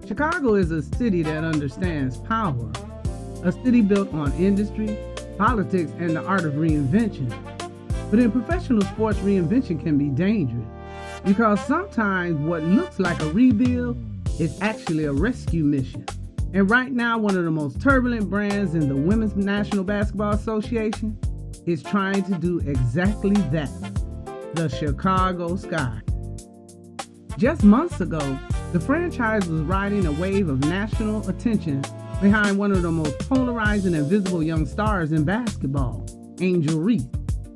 Chicago is a city that understands power, a city built on industry, politics, and the art of reinvention. But in professional sports, reinvention can be dangerous because sometimes what looks like a rebuild is actually a rescue mission. And right now, one of the most turbulent brands in the Women's National Basketball Association is trying to do exactly that, the Chicago Sky. Just months ago, the franchise was riding a wave of national attention behind one of the most polarizing and visible young stars in basketball, Angel Reese.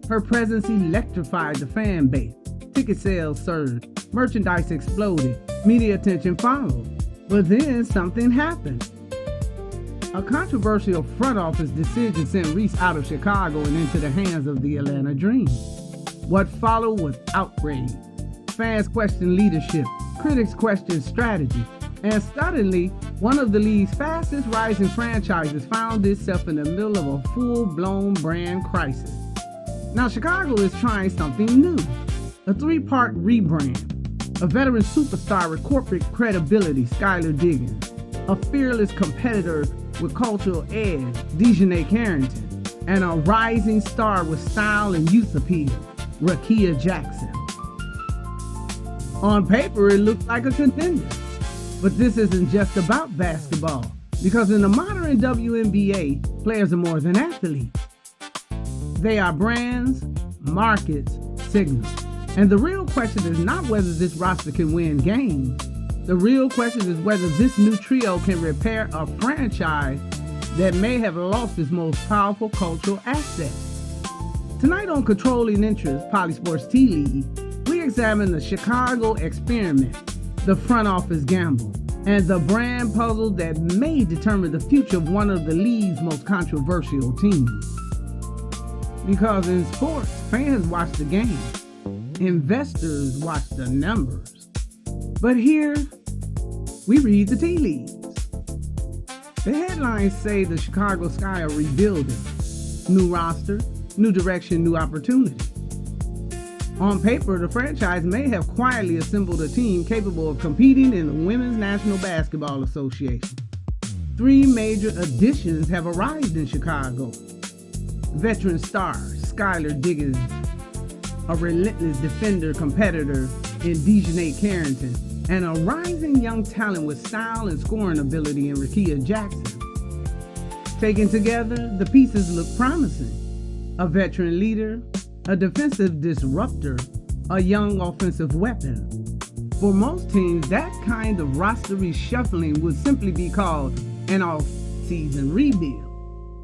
Her presence electrified the fan base. Ticket sales surged, merchandise exploded, media attention followed. But then something happened. A controversial front office decision sent Reese out of Chicago and into the hands of the Atlanta Dream. What followed was outrage. Fans questioned leadership, critics questioned strategy, and suddenly, one of the league's fastest rising franchises found itself in the middle of a full-blown brand crisis. Now, Chicago is trying something new, a three-part rebrand. A veteran superstar with corporate credibility, Skylar Diggins, a fearless competitor with cultural edge, DiJonai Carrington, and a rising star with style and youth appeal, Rickea Jackson. On paper, it looks like a contender. But this isn't just about basketball, because in the modern WNBA, players are more than athletes. They are brands, markets, signals. And the real question is not whether this roster can win games. The real question is whether this new trio can repair a franchise that may have lost its most powerful cultural asset. Tonight on Controlling Interest, PoliSports T-League, we examine the Chicago experiment, the front office gamble, and the brand puzzle that may determine the future of one of the league's most controversial teams. Because in sports, fans watch the game. Investors watch the numbers. But here, we read the tea leaves. The headlines say the Chicago Sky are rebuilding. New roster, new direction, new opportunity. On paper, the franchise may have quietly assembled a team capable of competing in the Women's National Basketball Association. 3 major additions have arrived in Chicago. Veteran star Skylar Diggins, a relentless defender competitor in DiJonai Carrington, and a rising young talent with style and scoring ability in Rickea Jackson. Taken together, the pieces look promising. A veteran leader, a defensive disruptor, a young offensive weapon. For most teams, that kind of roster reshuffling would simply be called an off-season rebuild.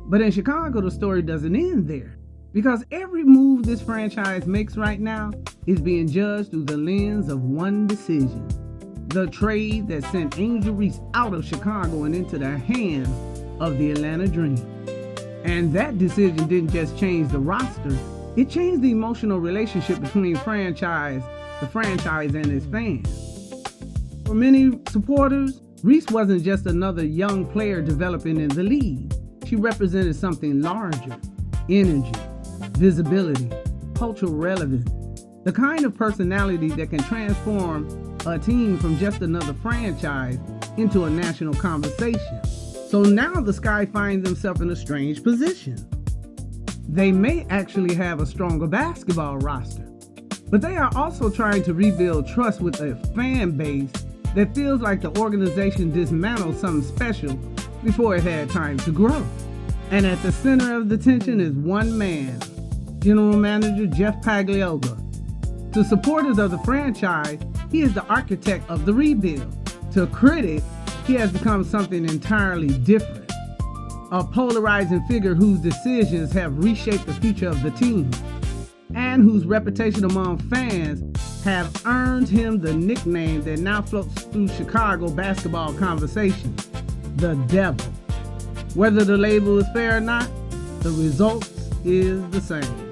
But in Chicago, the story doesn't end there, because every move this franchise makes right now is being judged through the lens of one decision: the trade that sent Angel Reese out of Chicago and into the hands of the Atlanta Dream. And that decision didn't just change the roster, it changed the emotional relationship between the franchise and its fans. For many supporters, Reese wasn't just another young player developing in the league. She represented something larger: energy, visibility, cultural relevance, the kind of personality that can transform a team from just another franchise into a national conversation. So now the Sky finds themselves in a strange position. They may actually have a stronger basketball roster, but they are also trying to rebuild trust with a fan base that feels like the organization dismantled something special before it had time to grow. And at the center of the tension is one man, General Manager Jeff Pagliuca. To supporters of the franchise, he is the architect of the rebuild. To critics, he has become something entirely different. A polarizing figure whose decisions have reshaped the future of the team, and whose reputation among fans have earned him the nickname that now floats through Chicago basketball conversation: the Devil. Whether the label is fair or not, the result is the same.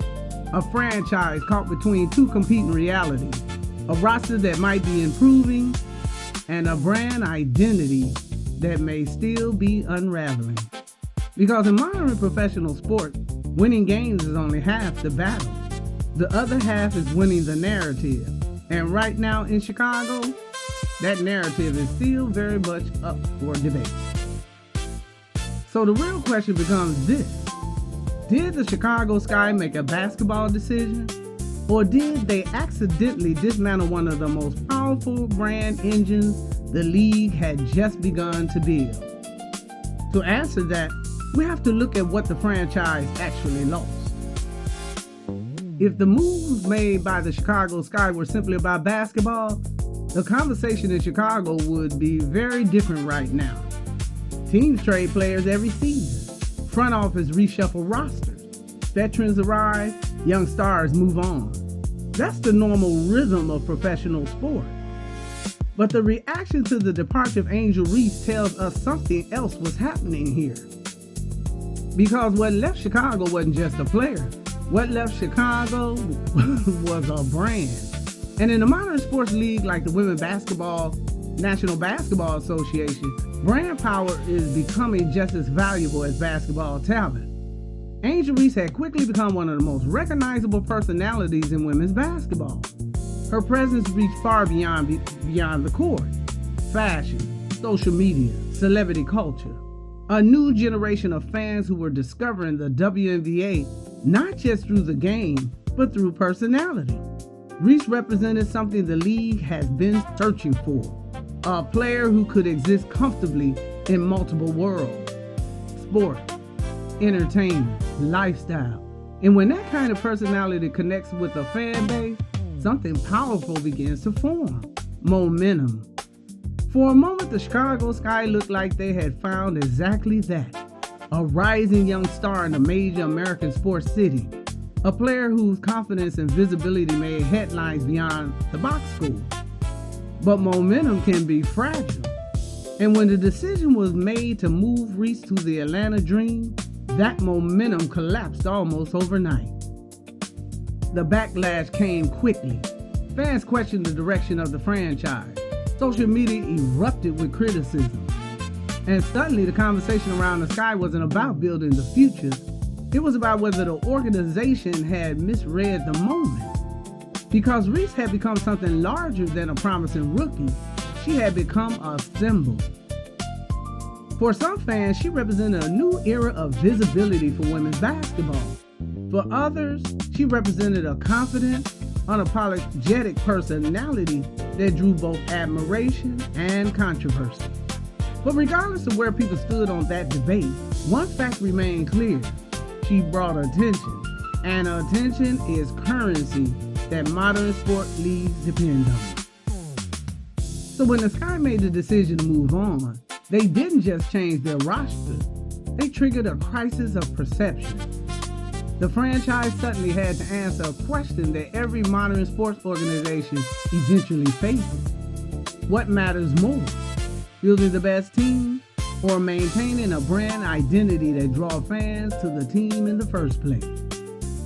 A franchise caught between two competing realities, a roster that might be improving, and a brand identity that may still be unraveling. Because in modern professional sports, winning games is only half the battle. The other half is winning the narrative. And right now in Chicago, that narrative is still very much up for debate. So the real question becomes this: did the Chicago Sky make a basketball decision? Or did they accidentally dismantle one of the most powerful brand engines the league had just begun to build? To answer that, we have to look at what the franchise actually lost. If the moves made by the Chicago Sky were simply about basketball, the conversation in Chicago would be very different right now. Teams trade players every season. Front office reshuffle rosters. Veterans arrive, young stars move on. That's the normal rhythm of professional sport. But the reaction to the departure of Angel Reese tells us something else was happening here. Because what left Chicago wasn't just a player. What left Chicago was a brand. And in a modern sports league like the Women's National Basketball Association, brand power is becoming just as valuable as basketball talent. Angel Reese had quickly become one of the most recognizable personalities in women's basketball. Her presence reached far beyond the court. Fashion, social media, celebrity culture. A new generation of fans who were discovering the WNBA not just through the game, but through personality. Reese represented something the league has been searching for. A player who could exist comfortably in multiple worlds. Sport, entertainment, lifestyle. And when that kind of personality connects with a fan base, something powerful begins to form. Momentum. For a moment, the Chicago Sky looked like they had found exactly that. A rising young star in a major American sports city. A player whose confidence and visibility made headlines beyond the box score. But momentum can be fragile. And when the decision was made to move Reese to the Atlanta Dream, that momentum collapsed almost overnight. The backlash came quickly. Fans questioned the direction of the franchise. Social media erupted with criticism. And suddenly the conversation around the Sky wasn't about building the future. It was about whether the organization had misread the moment. Because Reese had become something larger than a promising rookie, she had become a symbol. For some fans, she represented a new era of visibility for women's basketball. For others, she represented a confident, unapologetic personality that drew both admiration and controversy. But regardless of where people stood on that debate, one fact remained clear. She brought attention, and attention is currency that modern sport leagues depend on. So when the Sky made the decision to move on, they didn't just change their roster, they triggered a crisis of perception. The franchise suddenly had to answer a question that every modern sports organization eventually faces. What matters more, building the best team or maintaining a brand identity that draws fans to the team in the first place?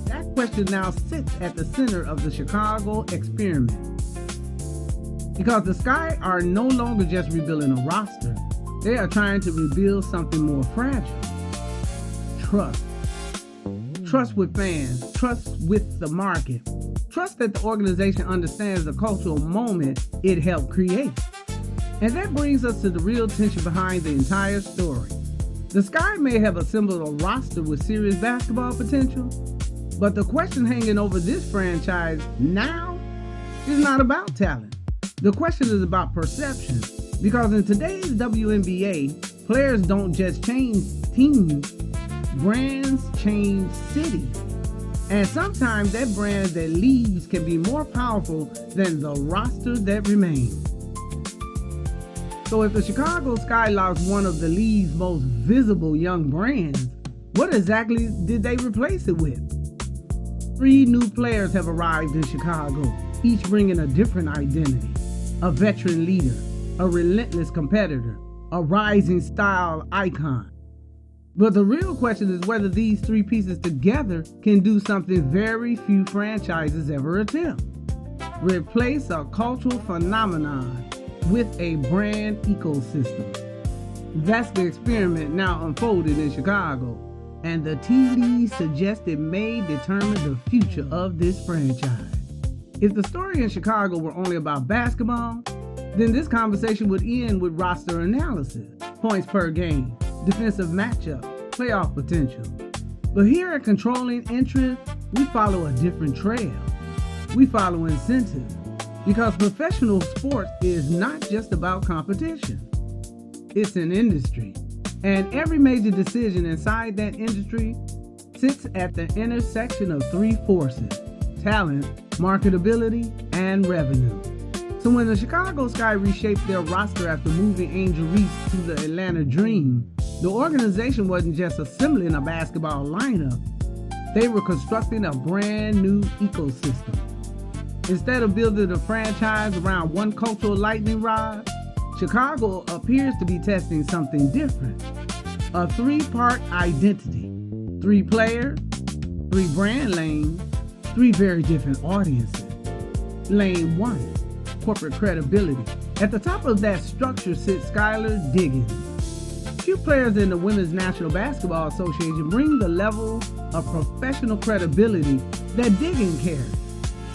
That question now sits at the center of the Chicago experiment. Because the Sky are no longer just rebuilding a roster, they are trying to rebuild something more fragile. Trust. Trust with fans, trust with the market, trust that the organization understands the cultural moment it helped create. And that brings us to the real tension behind the entire story. The Sky may have assembled a roster with serious basketball potential, but the question hanging over this franchise now is not about talent. The question is about perception. Because in today's WNBA, players don't just change teams, brands change cities. And sometimes that brand that leaves can be more powerful than the roster that remains. So if the Chicago Sky lost one of the league's most visible young brands, what exactly did they replace it with? 3 new players have arrived in Chicago, each bringing a different identity. A veteran leader, a relentless competitor, a rising style icon. But the real question is whether these 3 pieces together can do something very few franchises ever attempt. Replace a cultural phenomenon with a brand ecosystem. That's the experiment now unfolded in Chicago, and the tea leaves suggest it may determine the future of this franchise. If the story in Chicago were only about basketball, Then this conversation would end with roster analysis, points per game, defensive matchup, playoff potential. But here at Controlling Interest, we follow a different trail. We follow incentives, because professional sports is not just about competition. It's an industry, and every major decision inside that industry sits at the intersection of three forces: talent, marketability, and revenue. So when the Chicago Sky reshaped their roster after moving Angel Reese to the Atlanta Dream, the organization wasn't just assembling a basketball lineup. They were constructing a brand new ecosystem. Instead of building a franchise around one cultural lightning rod, Chicago appears to be testing something different. A three-part identity. 3 players, 3 brand lanes, 3 very different audiences. Lane 1, corporate credibility. At the top of that structure sits Skylar Diggins. Few players in the Women's National Basketball Association bring the level of professional credibility that Diggins carries.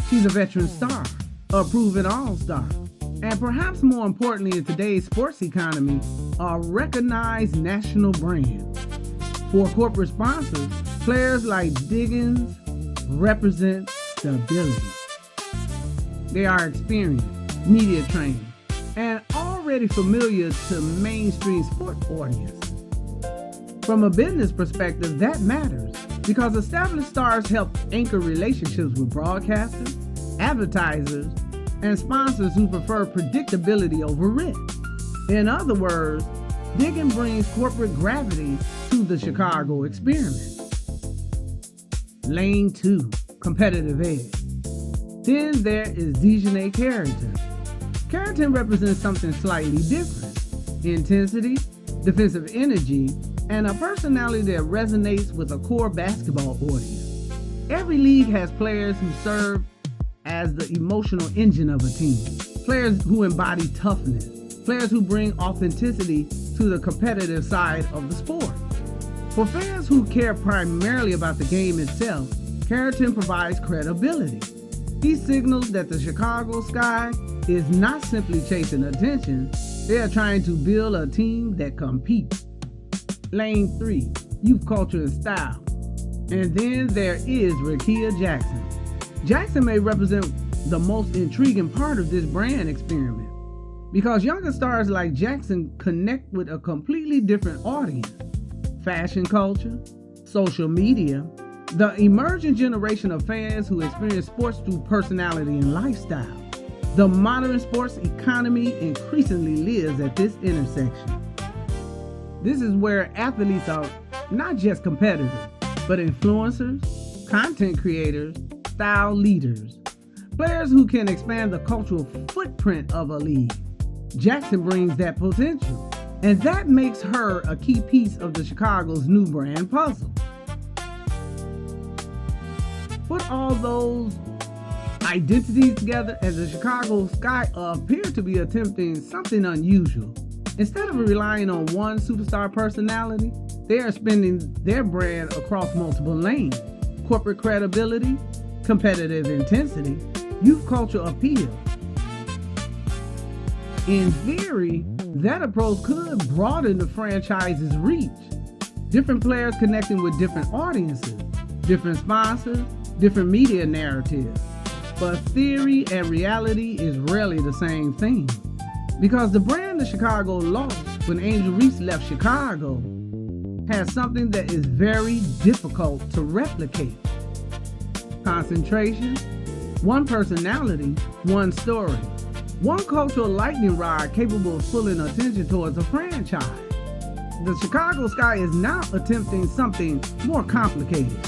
She's a veteran star, a proven all-star, and perhaps more importantly in today's sports economy, a recognized national brand. For corporate sponsors, players like Diggins represent stability. They are experienced, media trained, and already familiar to mainstream sport audience. From a business perspective, that matters because established stars help anchor relationships with broadcasters, advertisers, and sponsors who prefer predictability over risk. In other words, Diggins brings corporate gravity to the Chicago experiment. Lane 2, competitive edge. Then there is DiJonai Carrington. Carrington represents something slightly different: intensity, defensive energy, and a personality that resonates with a core basketball audience. Every league has players who serve as the emotional engine of a team, players who embody toughness, players who bring authenticity to the competitive side of the sport. For fans who care primarily about the game itself, Carrington provides credibility. He signals that the Chicago Sky is not simply chasing attention, they are trying to build a team that competes. Lane 3, youth culture and style. And then there is Rickea Jackson. Jackson may represent the most intriguing part of this brand experiment because younger stars like Jackson connect with a completely different audience. Fashion culture, social media, the emerging generation of fans who experience sports through personality and lifestyle. The modern sports economy increasingly lives at this intersection. This is where athletes are not just competitors, but influencers, content creators, style leaders, players who can expand the cultural footprint of a league. Jackson brings that potential, and that makes her a key piece of the Chicago's new brand puzzle. Put all those identities together, and the Chicago Sky appear to be attempting something unusual. Instead of relying on one superstar personality, they are spending their brand across multiple lanes: corporate credibility, competitive intensity, youth culture appeal. In theory, that approach could broaden the franchise's reach. Different players connecting with different audiences, different sponsors, different media narratives. But theory and reality is rarely the same thing. Because the brand that Chicago lost when Angel Reese left Chicago has something that is very difficult to replicate. Concentration, one personality, one story, one cultural lightning rod capable of pulling attention towards a franchise. The Chicago Sky is now attempting something more complicated,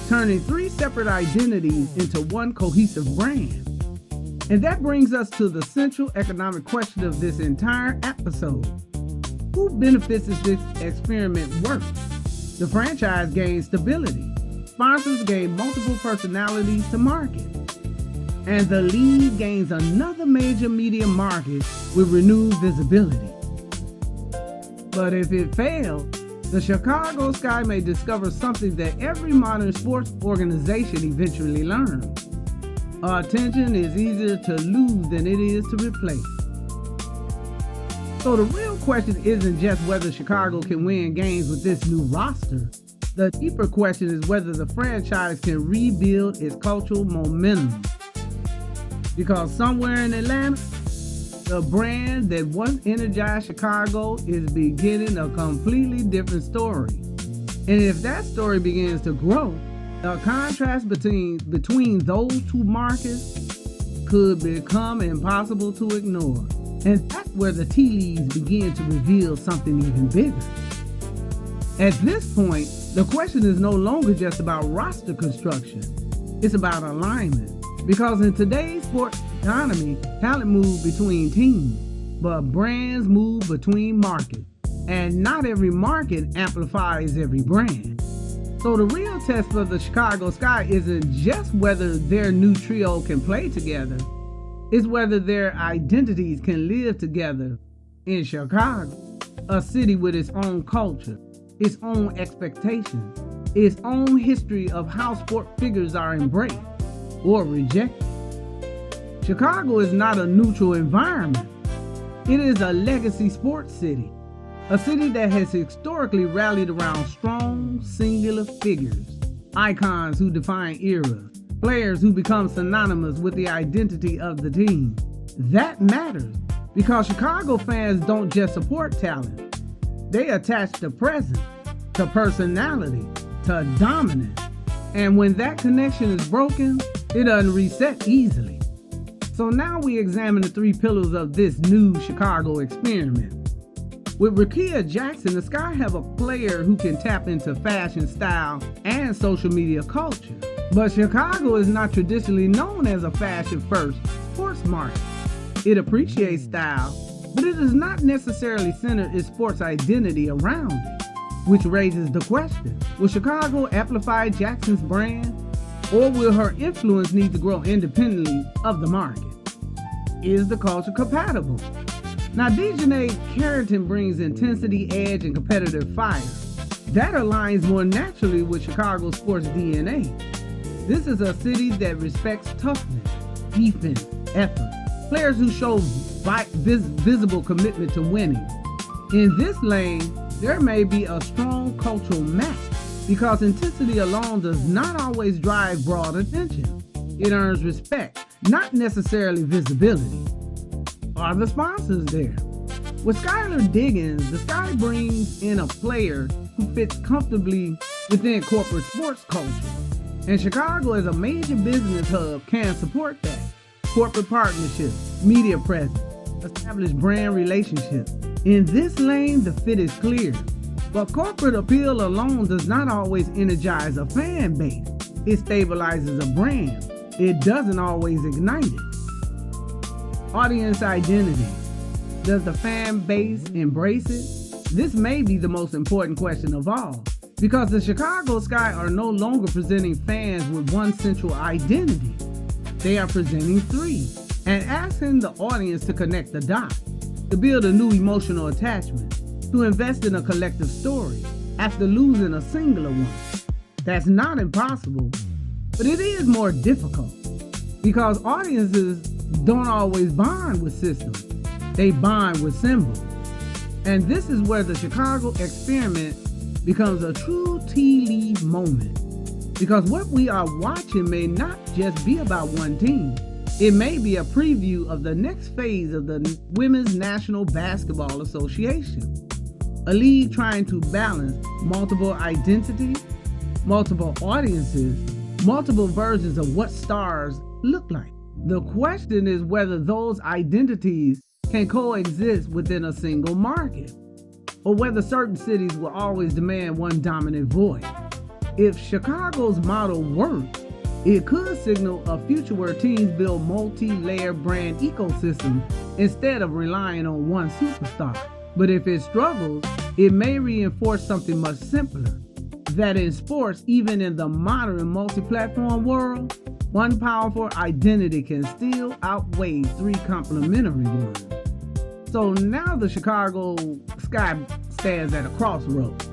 turning 3 separate identities into one cohesive brand. And that brings us to the central economic question of this entire episode. Who benefits if this experiment works? The franchise gains stability. Sponsors gain multiple personalities to market. And the league gains another major media market with renewed visibility. But if it fails, the Chicago Sky may discover something that every modern sports organization eventually learns. Attention is easier to lose than it is to replace. So the real question isn't just whether Chicago can win games with this new roster. The deeper question is whether the franchise can rebuild its cultural momentum. Because somewhere in Atlanta, the brand that once energized Chicago is beginning a completely different story. And if that story begins to grow, the contrast between those two markets could become impossible to ignore. And that's where the tea leaves begin to reveal something even bigger. At this point, the question is no longer just about roster construction. It's about alignment. Because in today's sports economy, talent moves between teams, but brands move between markets. And not every market amplifies every brand. So the real test for the Chicago Sky isn't just whether their new trio can play together, it's whether their identities can live together in Chicago, a city with its own culture, its own expectations, its own history of how sport figures are embraced or rejected. Chicago is not a neutral environment. It is a legacy sports city, a city that has historically rallied around strong, singular figures, icons who define eras, players who become synonymous with the identity of the team. That matters because Chicago fans don't just support talent. They attach to presence, to personality, to dominance. And when that connection is broken, it doesn't reset easily. So now we examine the three pillars of this new Chicago experiment. With Rickea Jackson, the Sky have a player who can tap into fashion, style, and social media culture. But Chicago is not traditionally known as a fashion-first sports market. It appreciates style, but it does not necessarily center its sports identity around it, which raises the question, will Chicago amplify Jackson's brand, or will her influence need to grow independently of the market? Is the culture compatible? Now, DiJonai Carrington brings intensity, edge, and competitive fire. That aligns more naturally with Chicago sports DNA. This is a city that respects toughness, defense, effort, players who show visible commitment to winning. In this lane, there may be a strong cultural match because intensity alone does not always drive broad attention. It earns respect, not necessarily visibility. Are the sponsors there? With Skylar Diggins, the Sky brings in a player who fits comfortably within corporate sports culture. And Chicago as a major business hub can support that. Corporate partnerships, media presence, established brand relationships. In this lane, the fit is clear. But corporate appeal alone does not always energize a fan base. It stabilizes a brand. It doesn't always ignite it. Audience identity. Does the fan base embrace it? This may be the most important question of all, because the Chicago Sky are no longer presenting fans with one central identity. They are presenting three and asking the audience to connect the dots, to build a new emotional attachment, to invest in a collective story after losing a singular one. That's not impossible, but it is more difficult because audiences don't always bond with systems. They bond with symbols. And this is where the Chicago experiment becomes a true tea leaf moment. Because what we are watching may not just be about one team. It may be a preview of the next phase of the Women's National Basketball Association. A league trying to balance multiple identities, multiple audiences, multiple versions of what stars look like. The question is whether those identities can coexist within a single market, or whether certain cities will always demand one dominant voice. If Chicago's model works, it could signal a future where teams build multi-layer brand ecosystems instead of relying on one superstar. But if it struggles, it may reinforce something much simpler, that in sports, even in the modern multi-platform world, one powerful identity can still outweigh three complementary ones. So now the Chicago Sky stands at a crossroads.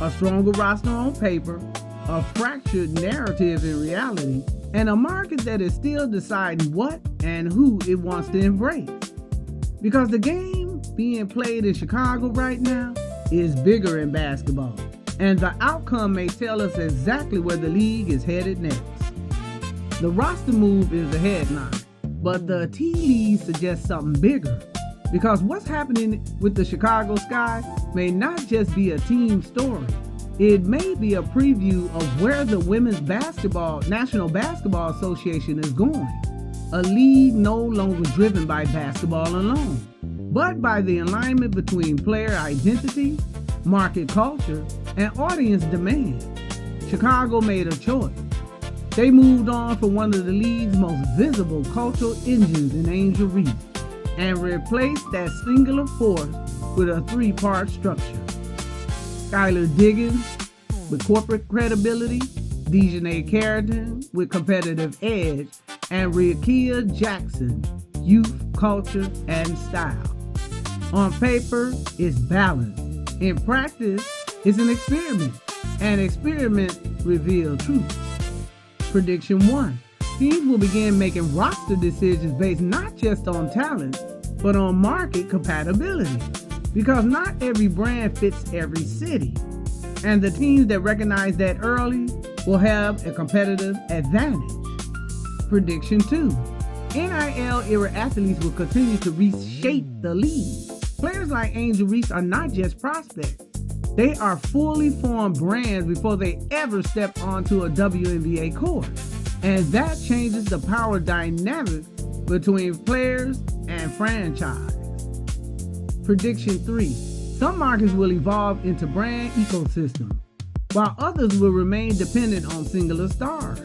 A stronger roster on paper, a fractured narrative in reality, and a market that is still deciding what and who it wants to embrace. Because the game being played in Chicago right now is bigger in basketball, and the outcome may tell us exactly where the league is headed next. The roster move is the headline, but the tea leaves suggest something bigger, because what's happening with the Chicago Sky may not just be a team story. It may be a preview of where the Women's National Basketball Association is going. A league no longer driven by basketball alone, but by the alignment between player identity, market culture, and audience demand. Chicago made a choice. They moved on from one of the league's most visible cultural engines in Angel Reese and replaced that singular force with a three-part structure. Skylar Diggins with corporate credibility, DiJonai Carrington with competitive edge, and Rickea Jackson, youth, culture, and style. On paper, it's balanced. In practice, it's an experiment. And experiments reveal truth. Prediction 1. Teams will begin making roster decisions based not just on talent, but on market compatibility. Because not every brand fits every city. And the teams that recognize that early will have a competitive advantage. Prediction 2. NIL-era athletes will continue to reshape the league. Players like Angel Reese are not just prospects. They are fully formed brands before they ever step onto a WNBA court. And that changes the power dynamic between players and franchise. Prediction 3. Some markets will evolve into brand ecosystems, while others will remain dependent on singular stars.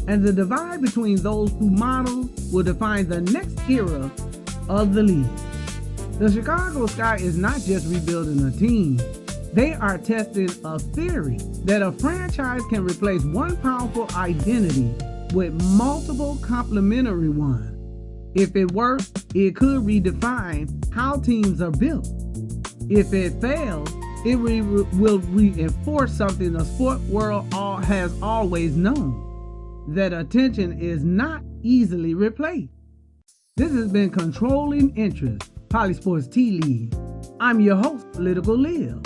And the divide between those two models will define the next era of the league. The Chicago Sky is not just rebuilding a team. They are testing a theory that a franchise can replace one powerful identity with multiple complementary ones. If it works, it could redefine how teams are built. If it fails, it will reinforce something the sport world has always known, that attention is not easily replaced. This has been Controlling Interest, PoliSports Tea League. I'm your host, Political Lil.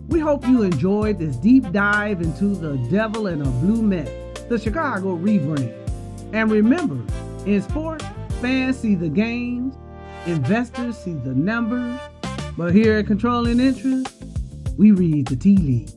We hope you enjoyed this deep dive into the devil in a blue mess, the Chicago Rebrand. And remember, in sports, fans see the games, investors see the numbers, but here at Controlling Interest, we read the tea leaves.